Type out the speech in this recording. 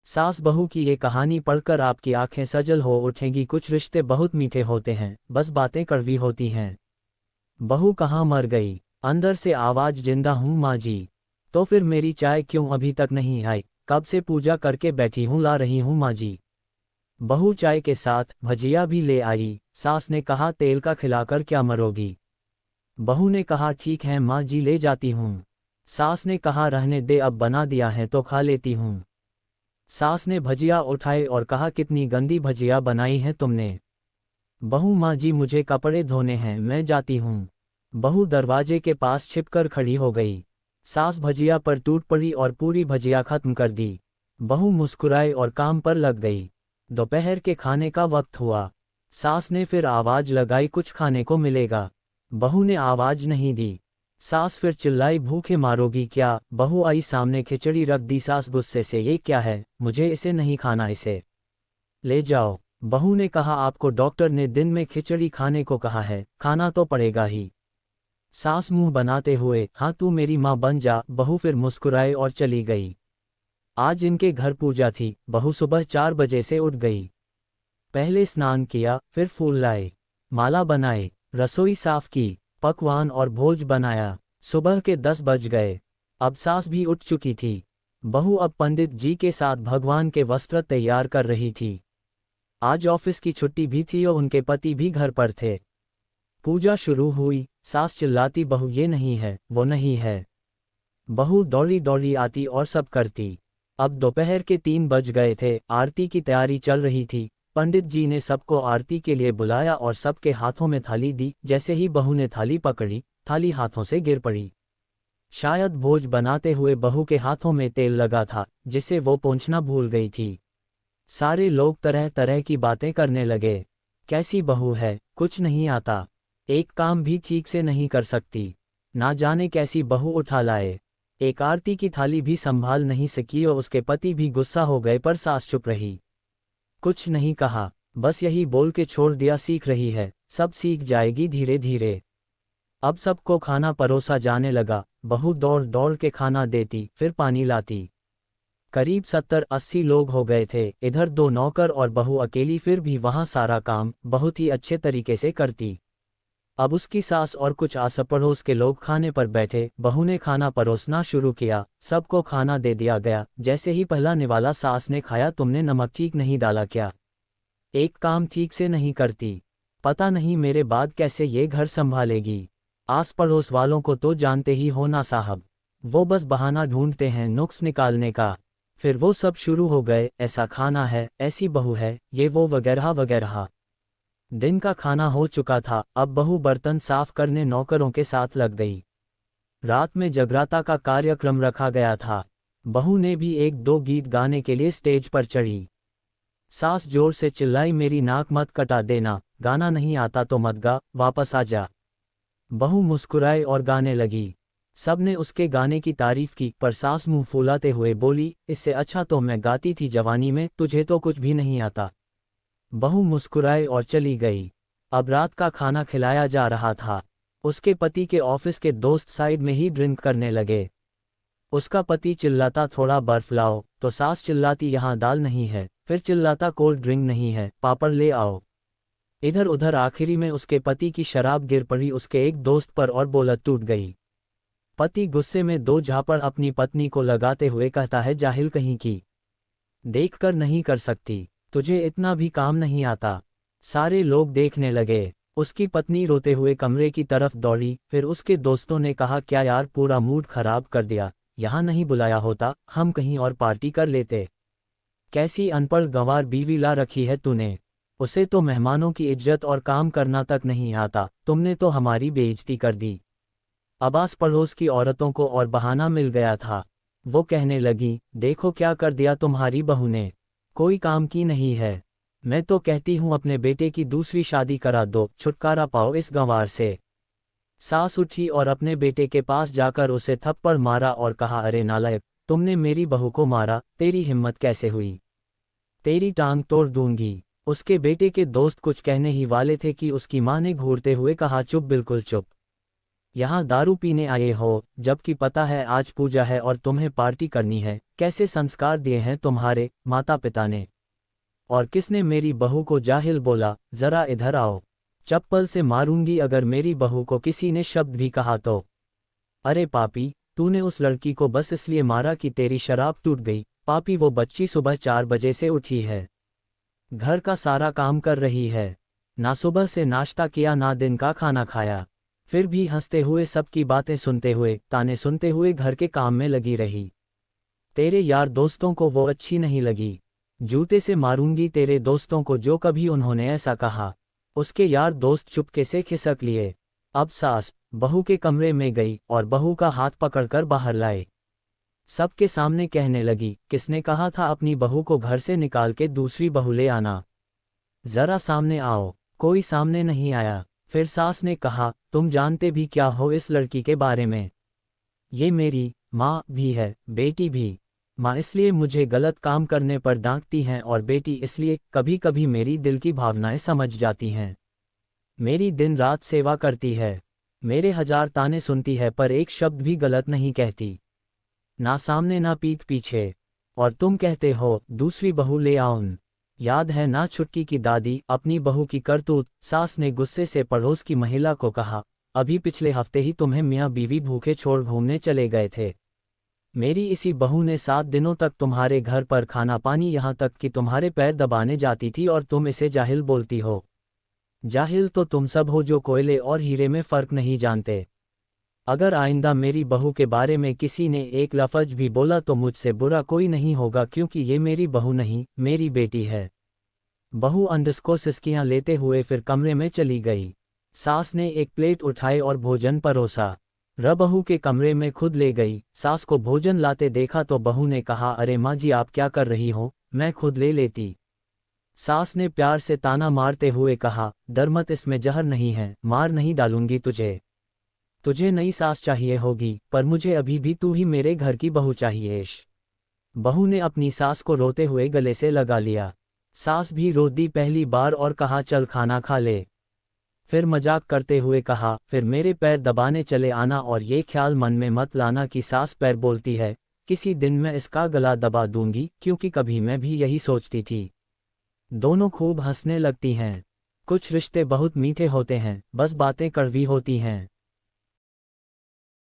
सास बहू की ये कहानी पढ़कर आपकी आंखें सजल हो उठेंगी। कुछ रिश्ते बहुत मीठे होते हैं, बस बातें कड़वी होती हैं। बहू कहाँ मर गई? अंदर से आवाज, जिंदा हूँ माँ जी। तो फिर मेरी चाय क्यों अभी तक नहीं आई? कब से पूजा करके बैठी हूँ, ला रही हूँ माँ जी। बहू चाय के साथ भजिया भी ले आई। सास ने कहा, तेल का खिलाकर क्या मरोगी? बहू ने कहा, ठीक है माँ जी, ले जाती हूँ। सास ने कहा, रहने दे, अब बना दिया है तो खा लेती हूँ। सास ने भजिया उठाए और कहा, कितनी गंदी भजिया बनाई है तुमने। बहू, माँ जी मुझे कपड़े धोने हैं, मैं जाती हूँ। बहू दरवाजे के पास छिपकर खड़ी हो गई। सास भजिया पर टूट पड़ी और पूरी भजिया खत्म कर दी। बहू मुस्कुराई और काम पर लग गई। दोपहर के खाने का वक्त हुआ। सास ने फिर आवाज लगाई, कुछ खाने को मिलेगा? बहू ने आवाज नहीं दी। सास फिर चिल्लाई, भूखे मारोगी क्या? बहू आई सामने, खिचड़ी रख दी। सास गुस्से से, ये क्या है? मुझे इसे नहीं खाना, इसे ले जाओ। बहू ने कहा, आपको डॉक्टर ने दिन में खिचड़ी खाने को कहा है, खाना तो पड़ेगा ही। सास मुंह बनाते हुए, हाँ तू मेरी माँ बन जा। बहू फिर मुस्कुराए और चली गई। आज इनके घर पूजा थी। बहू सुबह 4 बजे से उठ गई। पहले स्नान किया, फिर फूल लाए, माला बनाए, रसोई साफ की, पकवान और भोज बनाया। सुबह के 10 बज गए। अब सास भी उठ चुकी थी। बहू अब पंडित जी के साथ भगवान के वस्त्र तैयार कर रही थी। आज ऑफिस की छुट्टी भी थी और उनके पति भी घर पर थे। पूजा शुरू हुई। सास चिल्लाती, बहू ये नहीं है, वो नहीं है। बहू दौड़ी दौड़ी आती और सब करती। अब दोपहर के 3 बज गए थे। आरती की तैयारी चल रही थी। पंडित जी ने सबको आरती के लिए बुलाया और सबके हाथों में थाली दी। जैसे ही बहू ने थाली पकड़ी, थाली हाथों से गिर पड़ी। शायद भोज बनाते हुए बहू के हाथों में तेल लगा था, जिसे वो पोंछना भूल गई थी। सारे लोग तरह तरह की बातें करने लगे। कैसी बहू है, कुछ नहीं आता, एक काम भी ठीक से नहीं कर सकती, ना जाने कैसी बहू उठा लाए। एक आरती की थाली भी संभाल नहीं सकी और उसके पति भी गुस्सा हो गए, पर सास चुप रही, कुछ नहीं कहा, बस यही बोल के छोड़ दिया, सीख रही है, सब सीख जाएगी धीरे धीरे। अब सबको खाना परोसा जाने लगा। बहू दौड़ दौड़ के खाना देती, फिर पानी लाती। करीब 70-80 लोग हो गए थे। इधर 2 नौकर और बहू अकेली, फिर भी वहाँ सारा काम बहुत ही अच्छे तरीके से करती। अब उसकी सास और कुछ आस पड़ोस के लोग खाने पर बैठे। बहू ने खाना परोसना शुरू किया, सबको खाना दे दिया गया। जैसे ही पहला निवाला सास ने खाया, तुमने नमक ठीक नहीं डाला क्या? एक काम ठीक से नहीं करती, पता नहीं मेरे बाद कैसे ये घर संभालेगी। आस पड़ोस वालों को तो जानते ही हो ना साहब, वो बस बहाना ढूंढते हैं नुक्स निकालने का। फिर वो सब शुरू हो गए, ऐसा खाना है, ऐसी बहू है, ये वो वगैरह वगैरह। दिन का खाना हो चुका था। अब बहू बर्तन साफ करने नौकरों के साथ लग गई। रात में जगराता का कार्यक्रम रखा गया था। बहू ने भी 1-2 गीत गाने के लिए स्टेज पर चढ़ी। सास जोर से चिल्लाई, मेरी नाक मत कटा देना, गाना नहीं आता तो मत गा, वापस आ जा। बहू मुस्कुराए और गाने लगी। सबने उसके गाने की तारीफ की, पर सास मुंह फुलाते हुए बोली, इससे अच्छा तो मैं गाती थी जवानी में, तुझे तो कुछ भी नहीं आता। बहू मुस्कुराए और चली गई। अब रात का खाना खिलाया जा रहा था। उसके पति के ऑफिस के दोस्त साइड में ही ड्रिंक करने लगे। उसका पति चिल्लाता, थोड़ा बर्फ लाओ, तो सास चिल्लाती, यहाँ दाल नहीं है, फिर चिल्लाता, कोल्ड ड्रिंक नहीं है, पापड़ ले आओ। इधर उधर आखिरी में उसके पति की शराब गिर पड़ी उसके एक दोस्त पर और बोलत टूट गई। पति गुस्से में 2 झापड़ अपनी पत्नी को लगाते हुए कहता है, जाहिल कहीं की, देखकर नहीं कर सकती, तुझे इतना भी काम नहीं आता। सारे लोग देखने लगे। उसकी पत्नी रोते हुए कमरे की तरफ दौड़ी। फिर उसके दोस्तों ने कहा, क्या यार, पूरा मूड खराब कर दिया, यहाँ नहीं बुलाया होता, हम कहीं और पार्टी कर लेते। कैसी अनपढ़ गंवार बीवी ला रखी है तूने, उसे तो मेहमानों की इज्जत और काम करना तक नहीं आता, तुमने तो हमारी बेइज्जती कर दी। अब आस पड़ोस की औरतों को और बहाना मिल गया था। वो कहने लगी, देखो क्या कर दिया तुम्हारी बहू ने, कोई काम की नहीं है। मैं तो कहती हूँ अपने बेटे की दूसरी शादी करा दो, छुटकारा पाओ इस गंवार से। सास उठी और अपने बेटे के पास जाकर उसे थप्पड़ मारा और कहा, अरे नालायक, तुमने मेरी बहू को मारा, तेरी हिम्मत कैसे हुई, तेरी टांग तोड़ दूंगी। उसके बेटे के दोस्त कुछ कहने ही वाले थे कि उसकी मां ने घूरते हुए कहा, चुप, बिल्कुल चुप। यहाँ दारू पीने आए हो, जबकि पता है आज पूजा है और तुम्हें पार्टी करनी है। कैसे संस्कार दिए हैं तुम्हारे माता पिता ने। और किसने मेरी बहू को जाहिल बोला, जरा इधर आओ, चप्पल से मारूंगी अगर मेरी बहू को किसी ने शब्द भी कहा तो। अरे पापी, तूने उस लड़की को बस इसलिए मारा कि तेरी शराब टूट गई। पापी, वो बच्ची सुबह 4 बजे से उठी है, घर का सारा काम कर रही है, ना सुबह से नाश्ता किया ना दिन का खाना खाया, फिर भी हंसते हुए सबकी बातें सुनते हुए ताने सुनते हुए घर के काम में लगी रही। तेरे यार दोस्तों को वो अच्छी नहीं लगी, जूते से मारूंगी तेरे दोस्तों को जो कभी उन्होंने ऐसा कहा। उसके यार दोस्त चुपके से खिसक लिए। अब सास बहू के कमरे में गई और बहू का हाथ पकड़कर बाहर लाए। सबके सामने कहने लगी, किसने कहा था अपनी बहू को घर से निकाल के दूसरी बहू ले आना, जरा सामने आओ। कोई सामने नहीं आया। फिर सास ने कहा, तुम जानते भी क्या हो इस लड़की के बारे में। ये मेरी माँ भी है, बेटी भी। माँ इसलिए मुझे गलत काम करने पर डांटती हैं और बेटी इसलिए कभी कभी मेरी दिल की भावनाएं समझ जाती हैं। मेरी दिन रात सेवा करती है, मेरे 1000 ताने सुनती है पर एक शब्द भी गलत नहीं कहती, ना सामने ना पीठ पीछे। और तुम कहते हो दूसरी बहू ले आऊं। याद है ना छुटकी की दादी अपनी बहू की करतूत। सास ने गुस्से से पड़ोस की महिला को कहा, अभी पिछले हफ्ते ही तुम्हें मियाँ बीवी भूखे छोड़ घूमने चले गए थे। मेरी इसी बहू ने 7 दिनों तक तुम्हारे घर पर खाना पानी, यहाँ तक कि तुम्हारे पैर दबाने जाती थी और तुम इसे जाहिल बोलती हो। जाहिल तो तुम सब हो जो कोयले और हीरे में फ़र्क नहीं जानते। अगर आइंदा मेरी बहू के बारे में किसी ने एक लफ्ज़ भी बोला तो मुझसे बुरा कोई नहीं होगा, क्योंकि ये मेरी बहू नहीं, मेरी बेटी है। बहू अंडस को सिसकियां लेते हुए फिर कमरे में चली गई। सास ने एक प्लेट उठाई और भोजन परोसा, बहू के कमरे में खुद ले गई। सास को भोजन लाते देखा तो बहू ने कहा, अरे माँ जी आप क्या कर रही हो, मैं खुद ले लेती। सास ने प्यार से ताना मारते हुए कहा, डर मत, इसमें जहर नहीं है, मार नहीं डालूंगी तुझे। तुझे नई सास चाहिए होगी, पर मुझे अभी भी तू ही मेरे घर की बहू चाहिए। बहू ने अपनी सास को रोते हुए गले से लगा लिया। सास भी रो दी पहली बार और कहा, चल खाना खा ले। फिर मजाक करते हुए कहा, फिर मेरे पैर दबाने चले आना और ये ख्याल मन में मत लाना कि सास पैर बोलती है, किसी दिन मैं इसका गला दबा दूंगी, क्योंकि कभी मैं भी यही सोचती थी। दोनों खूब हंसने लगती हैं। कुछ रिश्ते बहुत मीठे होते हैं, बस बातें कड़वी होती हैं।